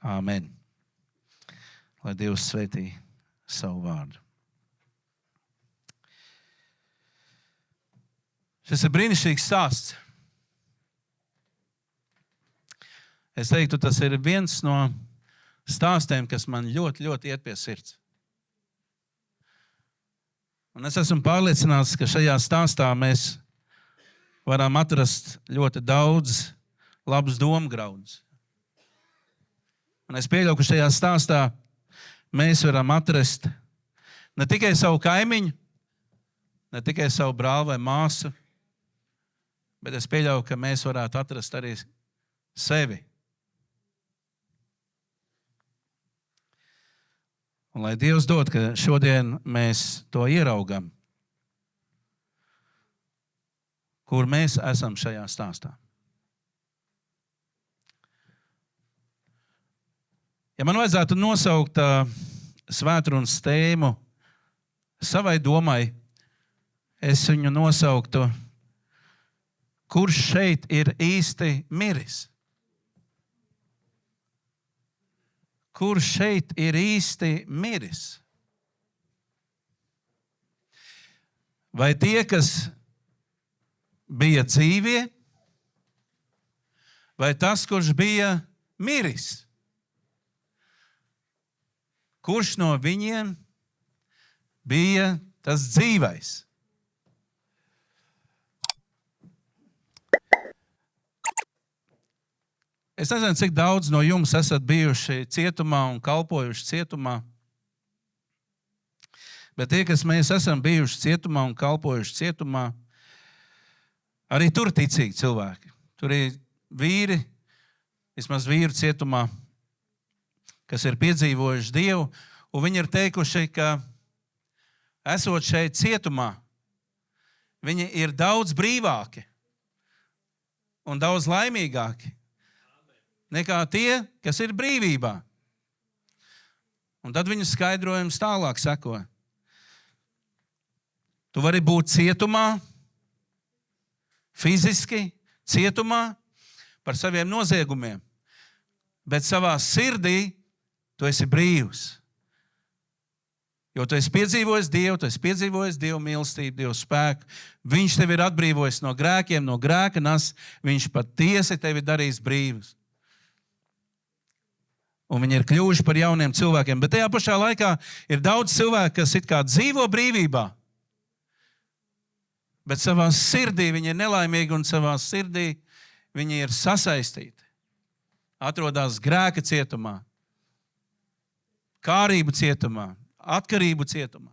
Āmen. Lai Dievs svētī savu vārdu. Šis ir brīnišķīgs stāsts. Es teiktu, tas ir viens no stāstiem, kas man ļoti, ļoti iet pie sirds. Un es esmu pārliecināts, ka šajā stāstā mēs varam atrast ļoti daudz labus domgraudus. Un es pieļauju, ka šajā stāstā mēs varam atrast ne tikai savu kaimiņu, ne tikai savu brāli vai māsu, bet es pieļauju, ka mēs varētu atrast arī sevi. Un lai Dievs dod, ka šodien mēs to ieraugam, kur mēs esam šajā stāstā. Ja man vajadzētu nosaukt svētrunas tēmu savai domai, es viņu nosauktu, kurš šeit ir īsti miris? Kurš šeit ir īsti miris? Vai tie, kas bija dzīvie, vai tas, kurš bija miris? Kurš no viņiem bija tas dzīvais? Es nezinu, cik daudz no jums esat bijuši cietumā un kalpojuši cietumā, bet tie, kas mēs esam bijuši cietumā un kalpojuši cietumā, arī tur ticīgi cilvēki. Tur ir vīri, vismaz vīru cietumā, kas ir piedzīvojuši Dievu, un viņi ir teikuši, ka esot šeit cietumā, viņi ir daudz brīvāki un daudz laimīgāki nekā tie, kas ir brīvībā. Un tad viņu skaidrojums tālāk seko. Tu vari būt cietumā, fiziski cietumā par saviem noziegumiem, bet savā sirdī tu esi brīvs. Jo tu esi piedzīvojis Dievu, tu esi piedzīvojis Dievu mīlestību, Dievu spēku. Viņš tevi ir atbrīvojis no grēkiem, no grēka nas. Viņš patiesi tevi darīs brīvs. Un viņi ir kļuvuši par jauniem cilvēkiem. Bet tajā pašā laikā ir daudz cilvēku, kas it kā dzīvo brīvībā. Bet savā sirdī viņi ir nelaimīgi un savā sirdī viņi ir sasaistīti. Atrodās grēka cietumā, kārību cietumā, atkarību cietumā.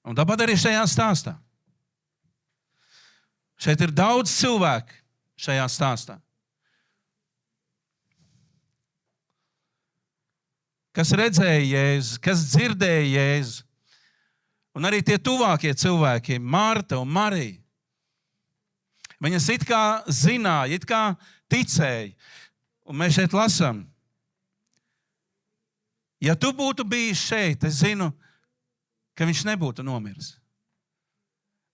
Un tāpat arī šajā stāstā. Šeit ir daudz cilvēku šajā stāstā, kas redzēja Jēzu, kas dzirdēja Jēzu. Un arī tie tuvākie cilvēki, Marta un Marija. Viņas it kā zināja, it kā ticēja. Un mēs šeit lasām. Ja tu būtu bijis šeit, es zinu, ka viņš nebūtu nomiris.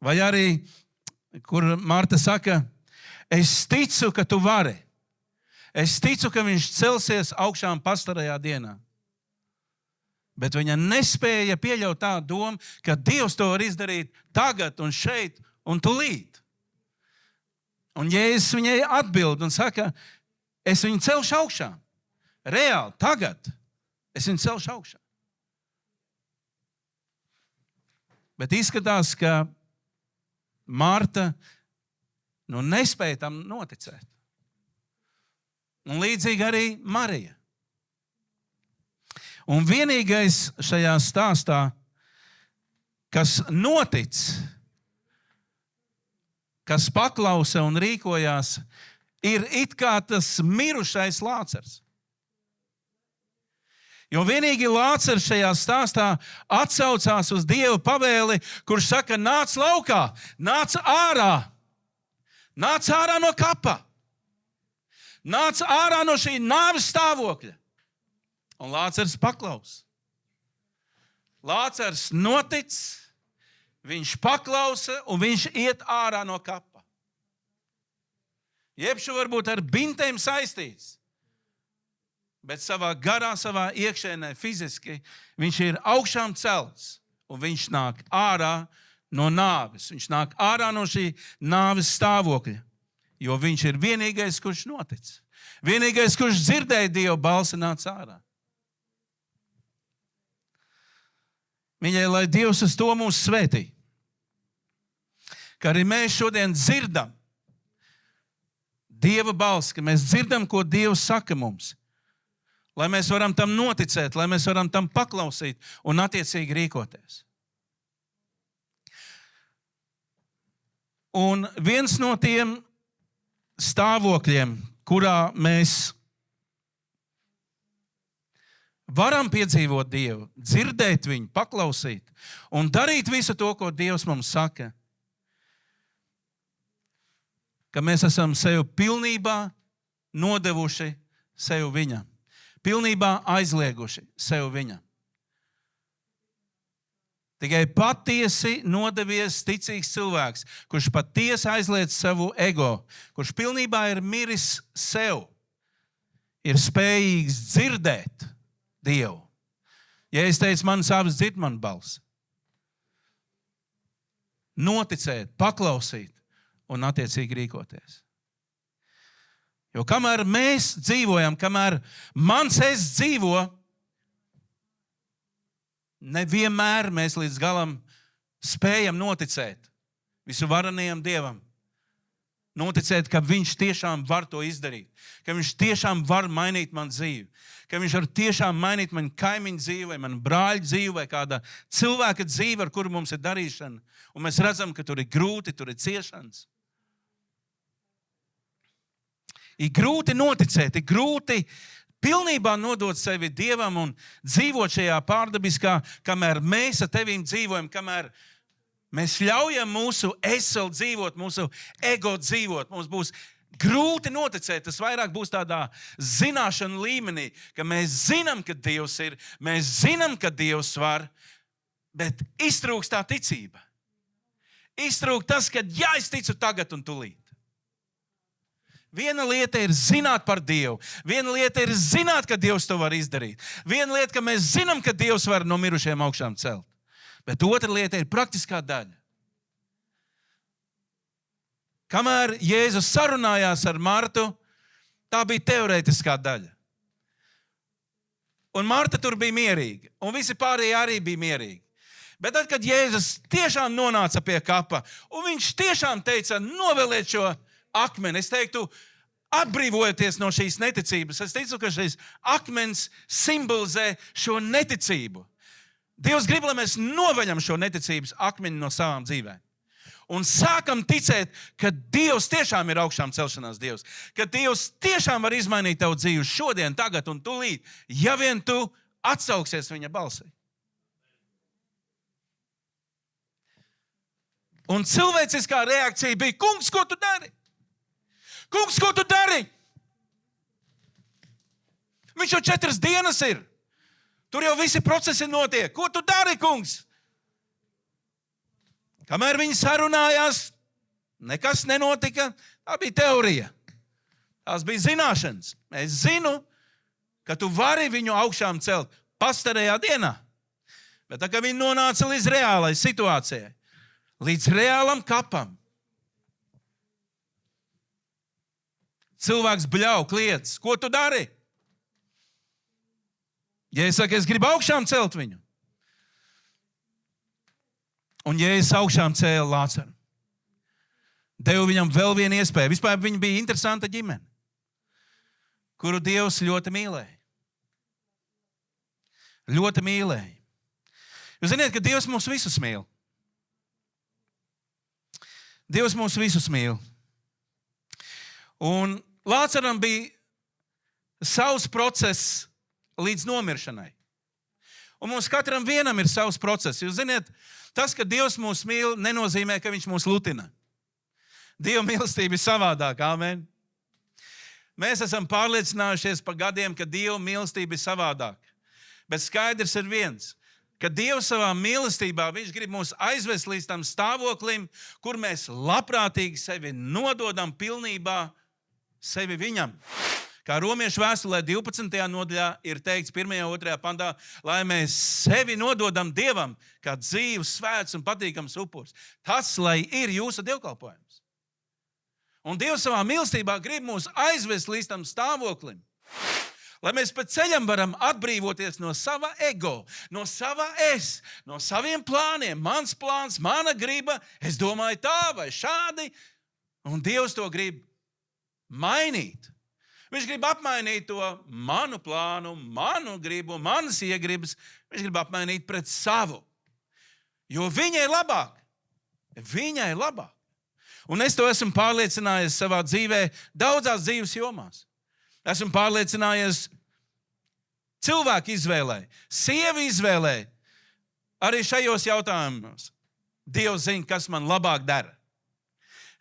Vai arī, kur Marta saka, es ticu, ka tu vari. Es ticu, ka viņš celsies augšām pastarajā dienā. Bet viņa nespēja pieļaut tādu domu, ka Dievs to var izdarīt tagad un šeit un tulīt. Un Jēzus viņai atbild un saka, es viņu celšu augšā. Reāli, tagad. Es viņu celšu augšā. Bet izskatās, ka Marta nespēja tam noticēt. Un līdzīgi arī Marija. Un vienīgais šajā stāstā, kas notic, kas paklausa un rīkojās, ir it kā tas mirušais Lācars. Jo vienīgi Lācars šajā stāstā atsaucās uz Dieva pavēli, kurš saka, nāc laukā, nāc ārā no kapa, nāc ārā no šī nāves stāvokļa. Un Lācars paklaus. Lācars notic, viņš paklausa un viņš iet ārā no kapa. Jebšu varbūt ar bintēm saistīts, bet savā garā, savā iekšēnē fiziski viņš ir augšām celts un viņš nāk ārā no nāves. Viņš nāk ārā no šī nāves stāvokļa, jo viņš ir vienīgais, kurš notic. Vienīgais, kurš dzirdēja Dieva balsi, nāca ārā. Mīļie, lai Dievs uz to mūs svētī, ka arī mēs šodien dzirdam Dieva balsi, ka mēs dzirdam, ko Dievs saka mums, lai mēs varam tam noticēt, lai mēs varam tam paklausīt un attiecīgi rīkoties. Un viens no tiem stāvokļiem, kurā mēs varam piedzīvot Dievu, dzirdēt viņu, paklausīt un darīt visu to, ko Dievs mums saka, ka mēs esam sevi pilnībā nodevuši sevi viņam, pilnībā aizlieguši sevi viņam. Tikai patiesi nodevies ticīgs cilvēks, kurš patiesi aizliedz savu ego, kurš pilnībā ir miris sev, ir spējīgs dzirdēt Dievu. Ja es teicu, manas abas dzird manu balsi. Noticēt, paklausīt un attiecīgi rīkoties. Jo kamēr mēs dzīvojam, kamēr mans es dzīvo, nevienmēr mēs līdz galam spējam noticēt visu varenajam Dievam. Noticēt, ka viņš tiešām var to izdarīt, ka viņš tiešām var mainīt man dzīvi, ka viņš var tiešām mainīt man kaimiņu dzīvi, vai man brāļu dzīvi, vai kāda cilvēka dzīve, ar kuru mums ir darīšana. Un mēs redzam, ka tur ir grūti, tur ir ciešanas. Ir grūti noticēt, ir grūti pilnībā nodot sevi Dievam un dzīvot šajā pārdabiskā, kamēr mēs ar tevīm dzīvojam, kamēr mēs ļaujam mūsu eselu dzīvot, mūsu ego dzīvot. Mums būs grūti noticēt, tas vairāk būs tādā zināšanu līmenī, ka mēs zinām, ka Dievs ir, mēs zinām, ka Dievs var, bet iztrūkst tā ticība. Iztrūkst tas, ka es ticu tagad un tūlīt. Viena lieta ir zināt par Dievu. Viena lieta ir zināt, ka Dievs to var izdarīt. Viena lieta, ka mēs zinām, ka Dievs var no mirušiem augšām celt. Bet otra lieta ir praktiskā daļa. Kamēr Jēzus sarunājās ar Martu, tā bija teorētiskā daļa. Un Marta tur bija mierīga, un visi pārējie arī bija mierīgi. Bet tad, kad Jēzus tiešām nonāca pie kapa, un viņš tiešām teica, noveliet šo akmeni, es teiktu, atbrīvojieties no šīs neticības. Es teicu, ka šis akmens simbolizē šo neticību. Dievs grib, lai mēs noveļam šo neticības akmeni no savām dzīvēm. Un sākam ticēt, ka Dievs tiešām ir augšām celšanās Dievs. Ka Dievs tiešām var izmainīt tavu dzīvi šodien, tagad un tūlīt, ja vien tu atsauksies viņa balsī. Un cilvēciskā reakcija bija, kungs, ko tu dari? Kungs, ko tu dari? Viņš jau 4 dienas ir. Tur jau visi procesi notiek. Ko tu dari, kungs? Kamēr viņi sarunājās, nekas nenotika. Tā bija teorija. Tās bija zināšanas. Es zinu, ka tu vari viņu augšām celt pastarējā dienā. Bet tā kā viņi nonāca līdz reālai situācijai, līdz reālam kapam, cilvēks bļauj, kliedz. Ko tu dari? Ja es saku, es gribu augšām celt viņu. Un ja es augšām cēlu Lācaru, devu viņam vēl vienu iespēju. Vispār viņa bija interesanta ģimene, kuru Dievs ļoti mīlēja. Ļoti mīlēja. Jūs ziniet, ka Dievs mūs visus mīl. Dievs mūs visus mīl. Un Lācaram bija savs process līdz nomiršanai. Un mums katram vienam ir savs process. Jūs ziniet, tas, ka Dievs mūs mīl, nenozīmē, ka viņš mūs lutina. Dieva mīlestība ir savādāka. Amen. Mēs esam pārliecinājušies pa gadiem, ka Dieva mīlestība ir savādāka. Bet skaidrs ir viens. ka Dievs savā mīlestībā, viņš grib mūs aizvest līdz tam stāvoklim, kur mēs labprātīgi sevi nododam pilnībā sevi viņam. Kā Romiešu vēstulē 12. nodaļā ir teikts 1. un 2. pantā, lai mēs sevi nododam Dievam kā dzīvs, svēts un patīkams upurs. Tas, lai ir jūsu dievkalpojums. Un Dievs savā mīlestībā grib mūs aizvest līdz tam stāvoklim, lai mēs pa ceļam varam atbrīvoties no sava ego, no sava es, no saviem plāniem. Mans plāns, mana griba, es domāju tā vai šādi. Un Dievs to grib mainīt. Viņš grib apmainīt to manu plānu, manu gribu, manas iegribas. Viņš grib apmainīt pret savu. Jo viņai ir labāk. Viņai ir labāk. Un es to esmu pārliecinājies savā dzīvē daudzās dzīves jomās. Esmu pārliecinājies cilvēku izvēlē, sievu izvēlē, arī šajos jautājumos. Dievs zina, kas man labāk dara.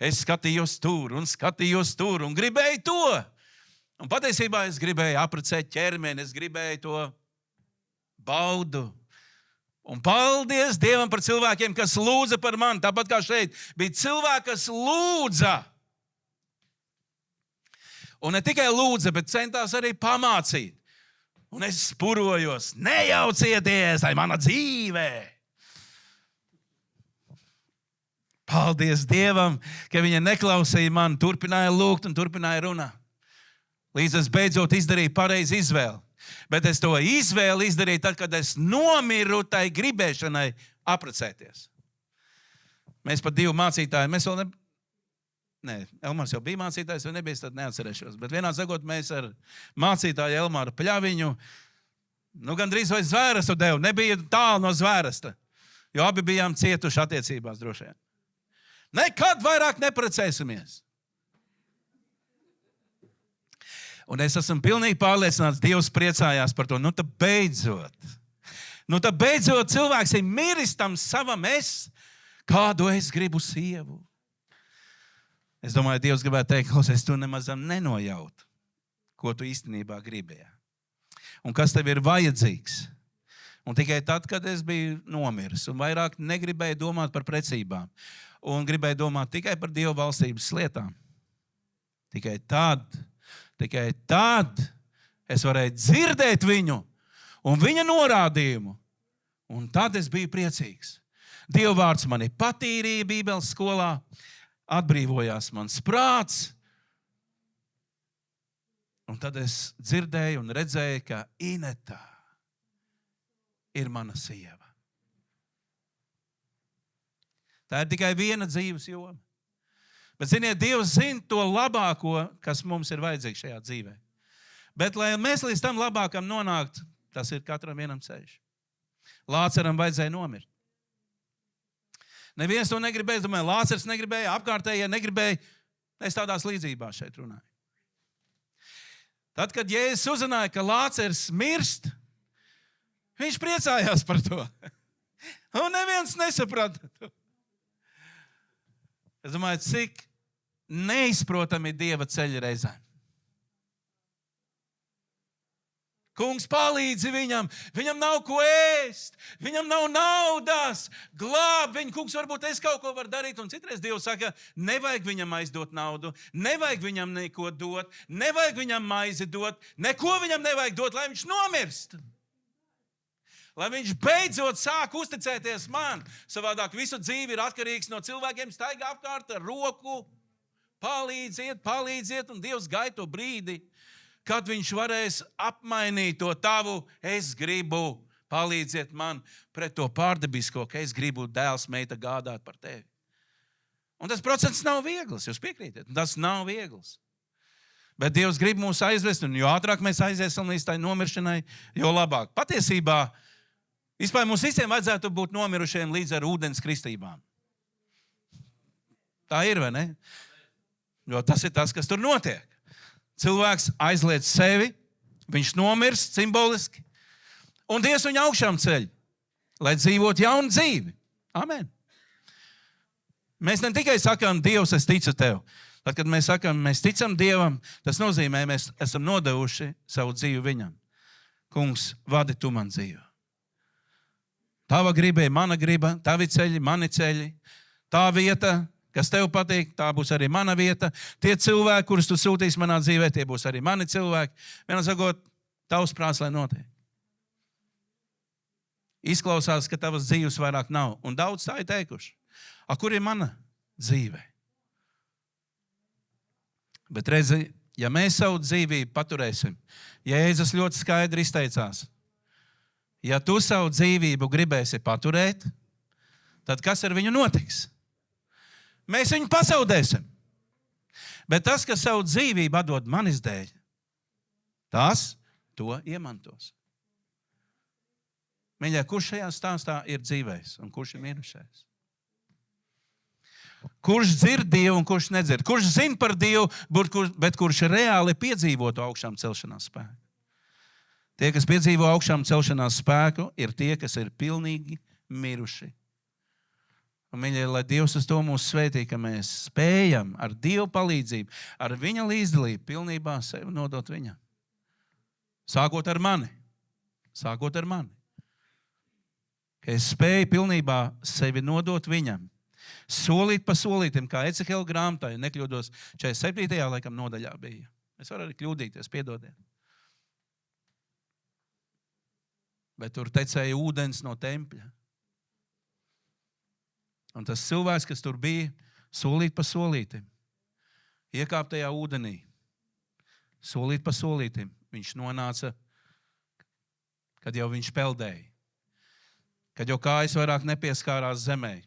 Es skatījos tur un gribēju to. Un patiesībā es gribēju apprecēt ķermeni, es gribēju to baudu. Un paldies Dievam par cilvēkiem, kas lūdza par mani. Tāpat kā šeit bija cilvēki, kas lūdza. Un ne tikai lūdza, bet centās arī pamācīt. Un es spurojos, nejaucieties, tai mana dzīve. Paldies Dievam, ka viņa neklausīja mani, turpināja lūgt un turpināja runāt. Līdz es beidzot izdarīju pareizi izvēli. Bet es to izvēli izdarīju tad, kad es nomiru tai gribēšanai apprecēties. Mēs pat 2 mācītāji, mēs vēl Elmārs jau bija mācītājs, vai nebija, tad neatcerēšos. Bet vienā sakot, mēs ar mācītāju Elmāru Pļaviņu, gandrīz vai zvērestu devu, nebija tālu no zvēresta, jo abi bijām cietuši attiecībās droši vien. Nekad vairāk neprecēsimies. Un es esmu pilnīgi pārliecināts, Dievs priecājās par to. Tad beidzot cilvēks ir miris tam savam es, kādu es gribu sievu. Es domāju, Dievs gribētu teikt, klausies, tu nemazam nenojaut, ko tu īstenībā gribēji. Un kas tev ir vajadzīgs. Un tikai tad, kad es biju nomiris un vairāk negribēju domāt par precībām un gribēju domāt tikai par Dieva valstības lietām, tikai tad es varēju dzirdēt viņu un viņa norādījumu. Un tad es biju priecīgs. Dieva vārds mani patīrīja Bībeles skolā, atbrīvojās mans prāts. Un tad es dzirdēju un redzēju, ka Ineta ir mana sieva. Tā ir tikai viena dzīves joma. Bet, ziniet, Dievs zina to labāko, kas mums ir vajadzīgs šajā dzīvē. Bet, lai mēs līdz tam labākam nonāktu, tas ir katram vienam ceļš. Lāceram vajadzēja nomirt. Neviens to negribēja, domāju, Lācers negribēja, apkārtējie negribēja. Es tādās līdzībās šeit runāju. Tad, kad Jēzus uzzināja, ka Lācers mirst, viņš priecājās par to. Un neviens nesaprata to. Es domāju, cik neizprotami ir Dieva ceļa reizēm. Kungs palīdzi viņam nav ko ēst, viņam nav naudas, glāb viņu, kungs, varbūt es kaut ko varu darīt. Un citreiz Dievs saka, nevajag viņam aizdot naudu, nevajag viņam neko dot, nevajag viņam maizi dot, neko viņam nevajag dot, lai viņš nomirst. Lai viņš beidzot sāk uzticēties man. Savādāk visu dzīvi ir atkarīgs no cilvēkiem, staigā apkārt ar roku. Palīdziet, un Dievs gaida to brīdi, kad viņš varēs apmainīt to tavu, es gribu, palīdziet man, pret to pārdabisko, ka es gribu, dēls, meita, gādāt par tevi. Un tas process nav viegls, jūs piekrītat? Tas nav viegls. Bet Dievs grib mūs aizvest, un jo ātrāk mēs aiziesim līdz tai nomiršanai, jo labāk. Patiesībā, vispār mums visiem vajadzētu būt nomirušiem līdz ar ūdens kristībām. Tā ir, vai ne? Jo tas ir tas, kas tur notiek. Cilvēks aizliedz sevi, viņš nomirst simboliski, un Dievs viņu augšām ceļ, lai dzīvot jaunu dzīvi. Amen. Mēs ne tikai sakām, Dievs, es ticu tev. Tad, kad mēs sakām, mēs ticam Dievam, tas nozīmē, mēs esam nodevuši savu dzīvi viņam. Kungs, vadi tu man dzīvi. Tava griba, mana griba, tavi ceļi, mani ceļi. Tā vieta, kas tev patīk, tā būs arī mana vieta. Tie cilvēki, kurus tu sūtīsi manā dzīvē, tie būs arī mani cilvēki. Vienā sakot, tavs prāts, lai notiek. Izklausās, ka tavas dzīves vairāk nav. Un daudz tā ir teikuši. Kur ir mana dzīve? Bet redzi, ja mēs savu dzīvību paturēsim, Jēzus ļoti skaidri izteicās, ja tu savu dzīvību gribēsi paturēt, tad kas ar viņu notiks? Mēs viņu pazaudēsim. Bet tas, kas savu dzīvību atdod manis dēļ, tas to iemantos. Mīļā, kurš šajā stāstā ir dzīvējis un kurš ir mirušais? Kurš dzird Dievu un kurš nedzird? Kurš zina par Dievu, bet kurš reāli piedzīvo to augšām celšanās spēku? Tie, kas piedzīvo augšām celšanās spēku, ir tie, kas ir pilnīgi miruši. Un, mīļie, lai Dievs uz to mūs svētī, ka mēs spējam ar Dievu palīdzību, ar viņa līdzdalību pilnībā sevi nodot viņam. Sākot ar mani. Ka es spēju pilnībā sevi nodot viņam. Solīt pa solītim, kā Ecehela grāmatā, ja nekļūdos, 47. laikam nodaļā bija. Es varu arī kļūdīties, piedodiet. Bet tur tecēja ūdens no tempļa. Un tas cilvēks, kas tur bija, solīt pa solītim, iekāp tajā ūdenī, solīt pa solītim, viņš nonāca, kad jau viņš peldēja, kad jau kājas vairāk nepieskārās zemē,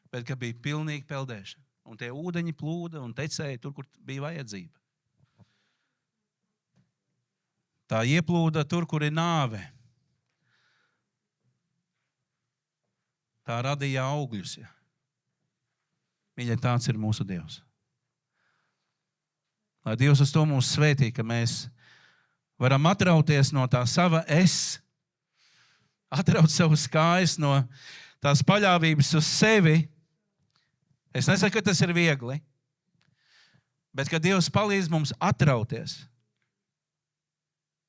bet kad bija pilnīgi peldēšana. Un tie ūdeņi plūda un tecēja tur, kur bija vajadzība. Tā ieplūda tur, kur ir nāve. Tā radīja augļus. Ja. Mīļie, tāds ir mūsu Dievs. Lai Dievs uz to mūs svētī, ka mēs varam atrauties no tā sava atraut savus kājas no tās paļāvības uz sevi. Es nesaku, ka tas ir viegli, bet ka Dievs palīdz mums atrauties,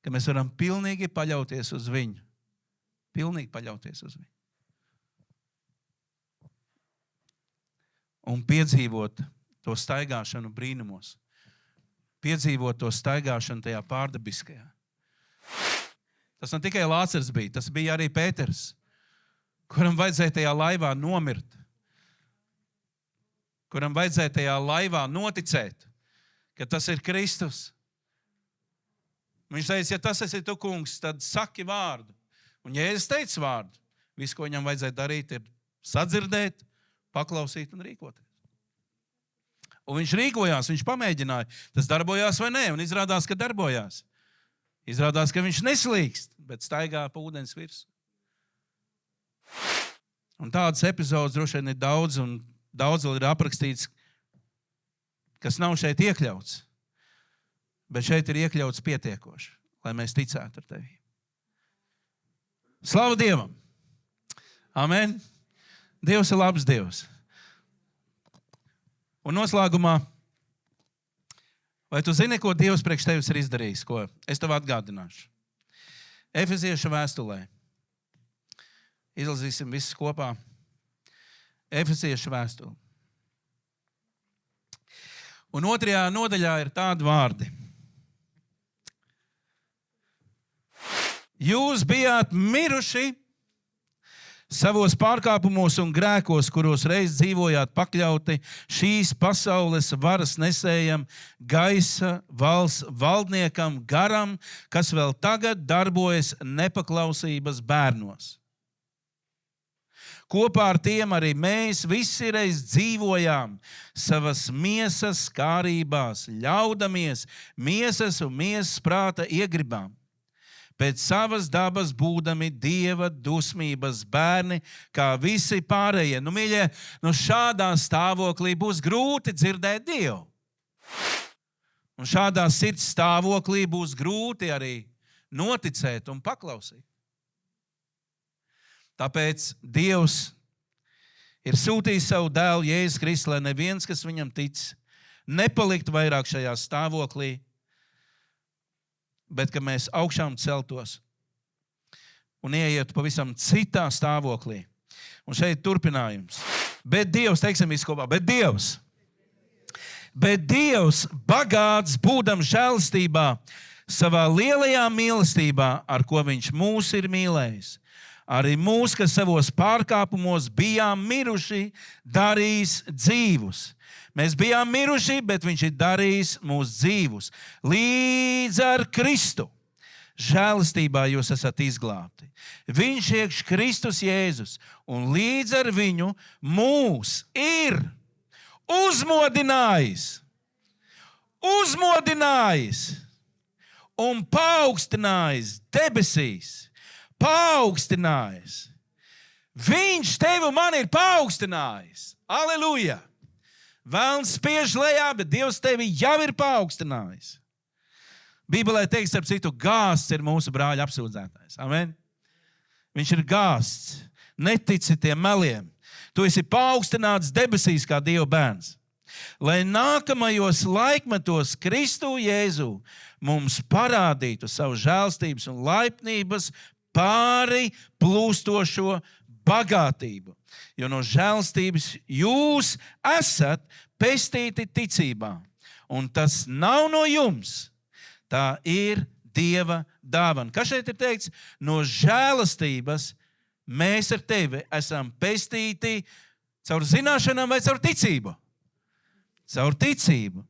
ka mēs varam pilnīgi paļauties uz viņu. Pilnīgi paļauties uz viņu. Un piedzīvot to staigāšanu brīnumos. Piedzīvot to staigāšanu tajā pārdabiskajā. Tas ne tikai Lācars bija, tas bija arī Pēters, kuram vajadzēja tajā laivā nomirt. Kuram vajadzēja tajā laivā noticēt, ka tas ir Kristus. Viņš teica, ja tas esi tu, kungs, tad saki vārdu. Un Jēzus teica vārdu. Viss, ko viņam vajadzēja darīt, ir sadzirdēt, paklausīt un rīkoties. Un viņš rīkojās, viņš pamēģināja. Tas darbojās vai nē, un izrādās, ka darbojās. Izrādās, ka viņš neslīkst, bet staigā pa ūdens virsmu. Un tādas epizodes droši vien ir daudz, un daudz vēl ir aprakstīts, kas nav šeit iekļauts. Bet šeit ir iekļauts pietiekoši, lai mēs ticētu ar tevi. Slavu Dievam! Amen! Dievs ir labs Dievs. Un noslēgumā, vai tu zini, ko Dievs priekš tevis ir izdarījis, ko es tev atgādināšu? Efeziešu vēstulē. Izlasīsim visus kopā. Efeziešu vēstuli. Un 2. nodaļā ir tādi vārdi. Jūs bijāt miruši savos pārkāpumos un grēkos, kuros reiz dzīvojāt pakļauti šīs pasaules varas nesējam, gaisa valsts valdniekam, garam, kas vēl tagad darbojas nepaklausības bērnos. Kopā ar tiem arī mēs visi reiz dzīvojām savas miesas kārībās, ļaudamies miesas un miesas prāta iegribām. Pēc savas dabas būdami Dieva dusmības bērni, kā visi pārējie. Nu, mīļie, šādā stāvoklī būs grūti dzirdēt Dievu. Un šādā sirds stāvoklī būs grūti arī noticēt un paklausīt. Tāpēc Dievs ir sūtījis savu dēlu Jēzus Kristus, lai neviens, kas viņam tic, nepalikt vairāk šajā stāvoklī, bet ka mēs augšām celtos. un ieietu pavisam citā stāvoklī. Un šeit turpinājums. Bet Dievs, teiksim visi kopā, bet Dievs bagāts būdams žēlastībā, savā lielajā mīlestībā, ar ko viņš mūs ir mīlējis. Arī mūs, kas savos pārkāpumos bijām miruši, darīs dzīvus. Mēs bijām miruši, bet viņš ir darījis mūs dzīvus. Līdz ar Kristu žēlastībā jūs esat izglābti. Viņš iekš Kristus Jēzus, un līdz ar viņu mūs ir uzmodinājis un paaugstinājis debesīs. Paaugstinājis. Viņš tevi un mani ir paaugstinājis. Aleluja! Velns spiež lejā, bet Dievs tevi jau ir paaugstinājis. Bībelē teiks, starp citu, gāsts ir mūsu brāļa apsūdzētājs. Amen? Viņš ir gāsts. Netici tiem meliem. Tu esi paaugstināts debesīs kā Dieva bērns. Lai nākamajos laikmetos Kristu Jēzu mums parādītu savu žēlstības un laipnības pāri plūstošo bagātību. Jo no žēlstības jūs esat pestīti ticībā. Un tas nav no jums. Tā ir Dieva dāvana. Kas šeit ir teikts? No žēlastības mēs ar tevi esam pestīti caur zināšanām vai caur ticību. Caur ticību.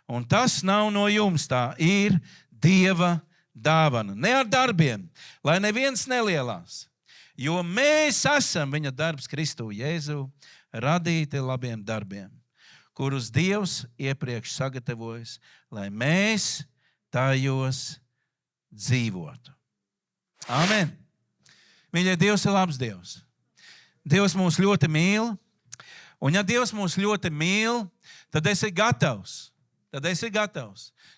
Un tas nav no jums. Tā ir Dieva dāvana. Ne ar darbiem, lai neviens nelielās. Jo mēs esam viņa darbs Kristu Jēzu, radīti labiem darbiem, kurus Dievs iepriekš sagatavojas, lai mēs tajos dzīvotu. Amen. Mīļie, Dievs ir labs Dievs. Dievs mūs ļoti mīl. Un ja Dievs mūs ļoti mīl, tad esi gatavs,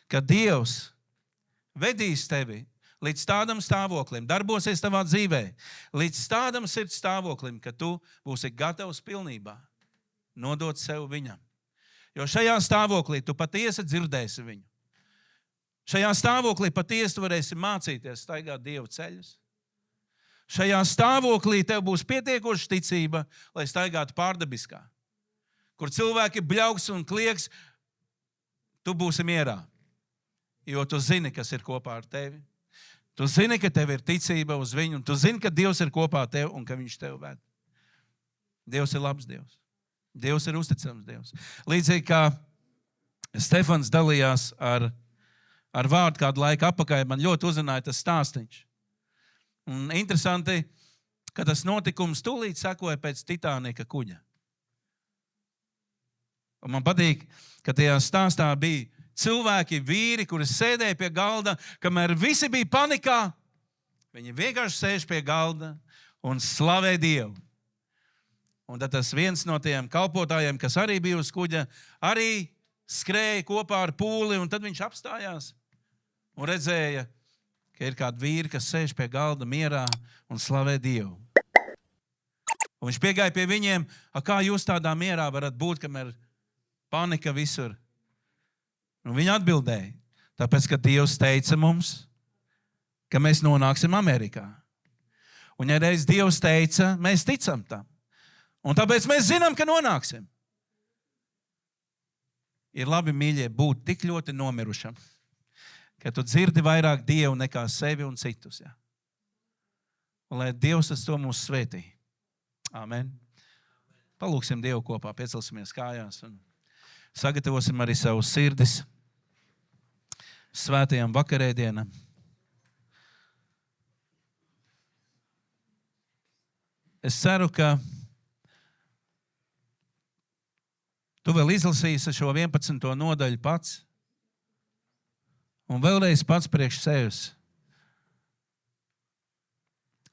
ka Dievs vedīs tevi līdz tādam stāvoklim, darbosies tavā dzīvē, līdz tādam sirds stāvoklim, ka tu būsi gatavs pilnībā nodot sev viņam. Jo šajā stāvoklī tu patiesi dzirdēsi viņu. Šajā stāvoklī patiesi tu varēsi mācīties staigāt Dieva ceļus. Šajā stāvoklī tev būs pietiekoša ticība, lai staigātu pārdabiskā. Kur cilvēki bļauks un klieks, tu būsi mierā. Jo tu zini, kas ir kopā ar tevi. Tu zini, ka tev ir ticība uz viņu, un tu zini, ka Dievs ir kopā ar tevi un ka viņš tev ved. Dievs ir labs Dievs. Dievs ir uzticams Dievs. Līdzīgi kā Stefans dalījās ar vārdu kādu laiku apakaļ, man ļoti uzrunāja tas stāstiņš. Un interesanti, ka tas notikums tūlīt sekoja pēc Titanika kuģa. Un man patīk, ka tajā stāstā bija cilvēki, vīri, kuri sēdēja pie galda, kamēr visi bija panikā. Viņi vienkārši sēž pie galda un slavē Dievu. Un tad tas viens no tiem kalpotājiem, kas arī bija uz kuģa, arī skrēja kopā ar pūli, un tad viņš apstājās un redzēja, ka ir kādi vīri, kas sēž pie galda mierā un slavē Dievu. Un viņš piegāja pie viņiem, kā jūs tādā mierā varat būt, kamēr panika visur? Un viņi atbildēja, tāpēc, ka Dievs teica mums, ka mēs nonāksim Amerikā. Un ja reiz Dievs teica, mēs ticam tam. Un tāpēc mēs zinām, ka nonāksim. Ir labi, mīļie, būt tik ļoti nomirušam, ka tu dzirdi vairāk Dievu nekā sevi un citus. Ja? Un lai Dievs to mūs svētī. Amen. Palūksim Dievu kopā, piecelsimies kājās un sagatavosim arī savus sirdis svētajam vakarēdienam. Es ceru, ka tu vēl izlasīsi šo 11. nodaļu pats un vēlreiz pats priekš sevis.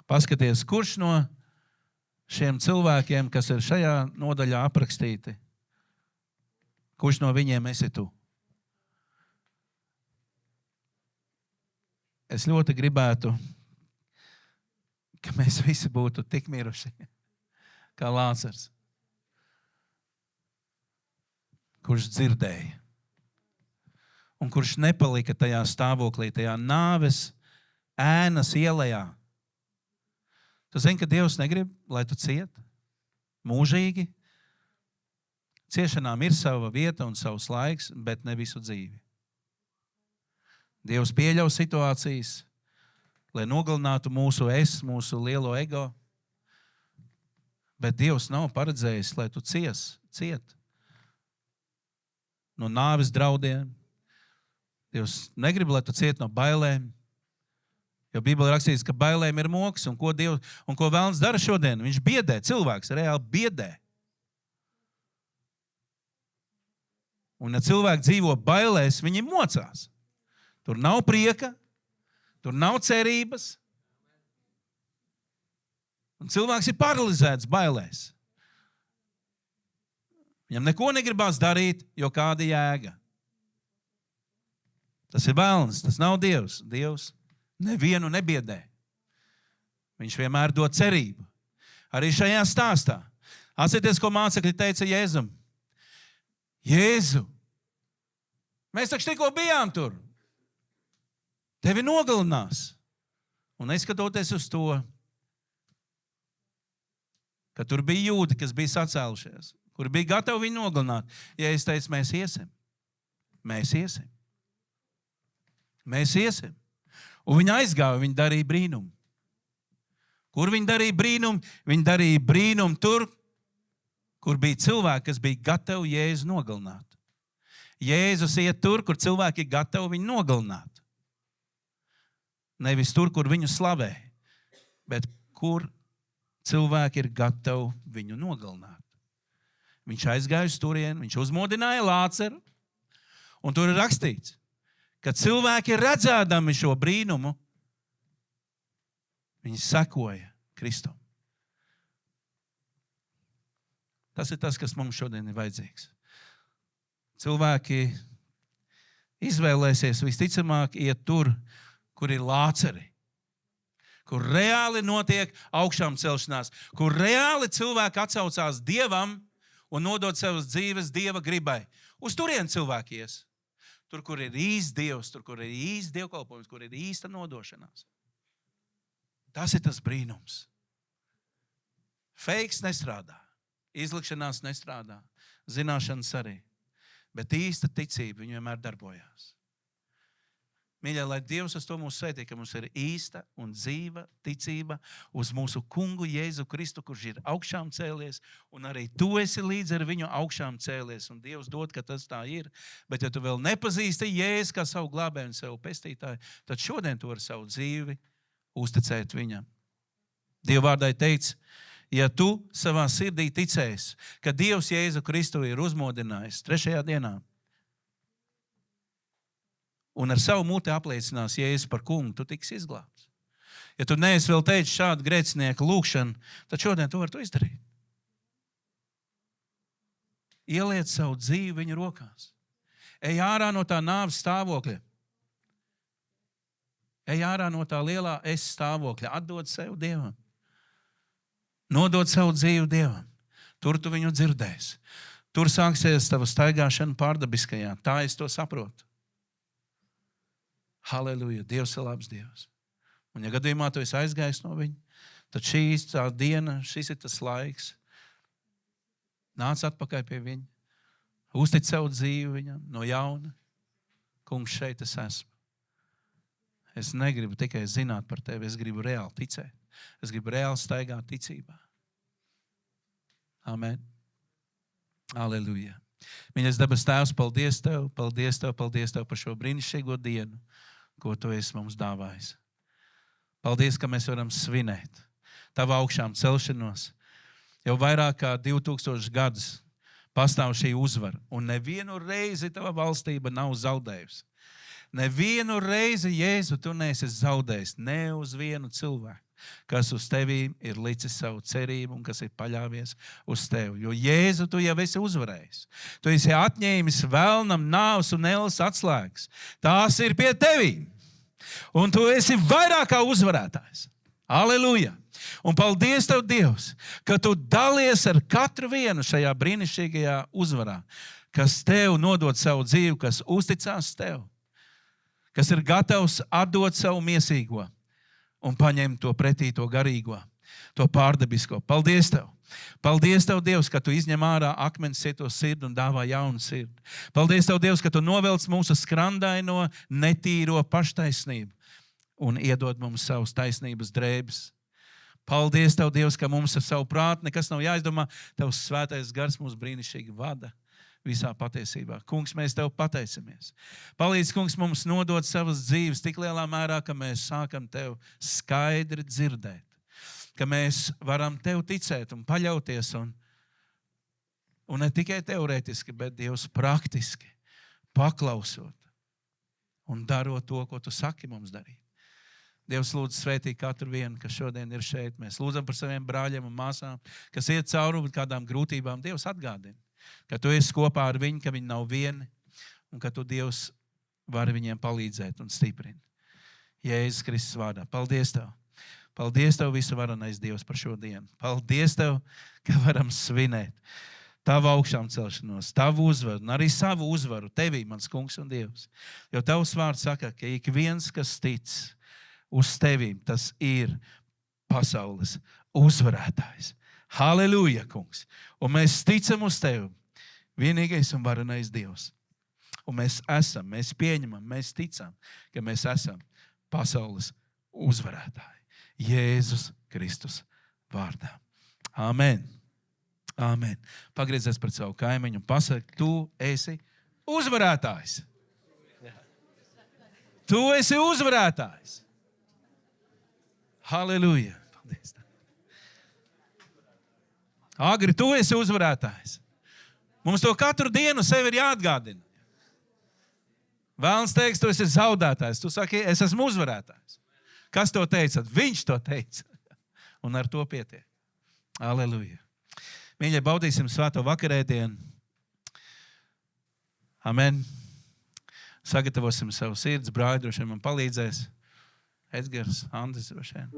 Paskaties, kurš no šiem cilvēkiem, kas ir šajā nodaļā aprakstīti, kurš no viņiem esi tu? Es ļoti gribētu, ka mēs visi būtu tik miruši, kā Lācars, kurš dzirdēja un kurš nepalika tajā stāvoklī, tajā nāves ēnas ielajā, Tu zini, ka Dievs negrib, lai tu ciet mūžīgi. Ciešanām ir sava vieta un savs laiks, bet ne visu dzīvi. Dievs pieļauj situācijas, lai nogalinātu mūsu mūsu lielo ego, bet Dievs nav paredzējis, lai tu ciet no nāves draudiem. Dievs negrib, lai tu ciet no bailēm, jo Bībelē rakstīts, ka bailēm ir moks, un ko Velns dara šodien? Viņš biedē, cilvēks reāli biedē. Un ja cilvēki dzīvo bailēs, viņi mocās. Tur nav prieka, tur nav cerības. Un cilvēks ir paralizēts bailēs. Viņam neko negribās darīt, jo kāda jēga. Tas ir Velns, tas nav Dievs. Dievs nevienu nebiedē. Viņš vienmēr dod cerību. Arī šajā stāstā. Atcerieties, ko mācekļi teica Jēzum. Jēzu, mēs taču tikko bijām tur. Tevi nogalinās. Un neskatoties uz to, ka tur bija jūdi, kas bija sacēlušies, kuri bija gatavi viņu nogalināt. Ja es teicu, mēs iesim. Mēs iesim. Mēs iesim. Un viņi aizgāja, viņi darīja brīnumu. Kur viņi darīja brīnumu? Viņi darīja brīnumu tur, kur bija cilvēki, kas bija gatavi Jēzu nogalināt. Jēzus iet tur, kur cilvēki ir gatavi viņu nogalināt. Nevis tur, kur viņu slavē, bet kur cilvēki ir gatavi viņu nogalināt. Viņš aizgāja uz turieni, viņš uzmodināja Lāceru, un tur ir rakstīts, ka cilvēki redzēdami šo brīnumu, viņi sekoja Kristum. Tas ir tas, kas mums šodien ir vajadzīgs. Cilvēki izvēlēsies visticamāk iet tur, kur ir Lāceri, kur reāli notiek augšām celšanās, kur reāli cilvēki atsaucās Dievam un nodod savas dzīves Dieva gribai. Uz turien cilvēki ies. Tur, kur ir īsts Dievs, tur, kur ir īsts dievkalpojums, kur ir īsta nodošanās. Tas ir tas brīnums. Feiks nestrādā, izlikšanās nestrādā, zināšanas arī. Bet īsta ticība, viņa vienmēr darbojās. Mīļā, lai Dievs uz to mūs svētī, ka mums ir īsta un dzīva ticība uz mūsu kungu Jēzu Kristu, kurš ir augšām cēlies, un arī tu esi līdz ar viņu augšām cēlies, un Dievs dod, ka tas tā ir. Bet ja tu vēl nepazīsti Jēzu kā savu glābēju un savu pestītāju, tad šodien tu vari savu dzīvi uzticēt viņam. Dieva vārdā teica, ja tu savā sirdī ticēsi, ka Dievs Jēzu Kristu ir uzmodinājis 3. dienā, un ar savu muti apliecinās Jēzu par kungu, tu tiksi izglābts. Ja tu neesi vēl teicis šādu grēcinieku lūgšanu, tad šodien tu vari to izdarīt. Ieliec savu dzīvi viņa rokās. Ej ārā no tā nāves stāvokļa. Ej ārā no tā lielā es stāvokļa. Atdod sev Dievam. Nodod savu dzīvi Dievam. Tur tu viņu dzirdēsi. Tur sāksies tava staigāšana pārdabiskajā. Tā es to saprotu. Halleluja, Dievs ir labs Dievs. Un ja gadījumā tu esi aizgājis no viņa, tad šī tā diena, šis ir tas laiks. Nāc atpakaļ pie viņa. Uztic savu dzīvi viņam no jauna. Kungs, šeit es esmu. Es negribu tikai zināt par tevi, es gribu reāli ticēt. Es gribu reāli staigāt ticībā. Amen. Halleluja. Mīļais debes Tēvs, paldies Tev par šo brīnišķīgo dienu, ko Tu esi mums dāvājis. Paldies, ka mēs varam svinēt Tavu augšām celšanos. Jau vairāk kā 2000 gadus pastāv šī uzvara, un nevienu reizi Tava valstība nav zaudējusi. Nevienu reizi, Jēzu, Tu neesi zaudējis, ne uz vienu cilvēku, kas uz Tevi ir licis savu cerību un kas ir paļāvies uz Tevi. Jo Jēzu, Tu jau esi uzvarējis. Tu esi atņēmis velnam nāves un elles atslēgas. Tās ir pie Tevi. Un Tu esi vairāk kā uzvarētājs. Aleluja! Un paldies Tev, Dievs, ka Tu dalies ar katru vienu šajā brīnišķīgajā uzvarā, kas Tev nodod savu dzīvi, kas uzticās Tev, kas ir gatavs atdot savu miesīgo un paņemt to pretī, to garīgo. to pārdabisko. Paldies Tev! Paldies Tev, Dievs, ka Tu izņem ārā akmens sieto sirdi un dāvā jaunu sirdi. Paldies Tev, Dievs, ka Tu novelc mūsu skrandaino, netīro paštaisnību un iedod mums savus taisnības drēbes. Paldies Tev, Dievs, ka mums ar savu prātu nekas nav jāizdomā. Tavs svētais gars mūs brīnišķīgi vada visā patiesībā. Kungs, mēs Tev pateicamies. Palīdz, Kungs, mums nodot savas dzīves tik lielā mērā, ka mēs sākam Tev skaidri dzirdēt. Ka mēs varam Tev ticēt un paļauties un ne tikai teorētiski, bet Dievs praktiski paklausot un darot to, ko Tu saki mums darīt. Dievs lūdzu svētī katru vienu, kas šodien ir šeit. Mēs lūdzam par saviem brāļiem un māsām, kas iet cauri kādām grūtībām. Dievs atgādina, ka Tu esi kopā ar viņu, ka viņi nav vieni un ka Tu, Dievs, vari viņiem palīdzēt un stiprini. Jēzus Kristus vārdā. Paldies Tev! Paldies Tev, visu varenais Dievs, par šo dienu. Paldies Tev, ka varam svinēt Tavu augšām celšanos, Tavu uzvaru un arī savu uzvaru Tevī, mans Kungs un Dievs. Jo Tavs vārds saka, ka ik viens, kas tic uz Tevīm, tas ir pasaules uzvarētājs. Halleluja, Kungs! Un mēs ticam uz Tevi, vienīgais un varenais Dievs. Un mēs pieņemam, mēs ticam, ka mēs esam pasaules uzvarētāji. Jēzus Kristus vārdā. Amen. Amen. Pagriezies pret savu kaimiņu un pasaki, Tu esi uzvarētājs. Tu esi uzvarētājs. Halleluja. Paldies. Agri, Tu esi uzvarētājs. Mums to katru dienu sev ir jāatgādina. Vēlns teiks, Tu esi zaudētājs. Tu saki, es esmu uzvarētājs. Kas to teica? Viņš to teica. Un ar to pietiek. Aleluja. Mīļie, baudīsim svēto vakarēdienu. Amen. Sagatavosim savu sirds. Brāļi droši vien man palīdzēs. Edgars, Andris droši vien.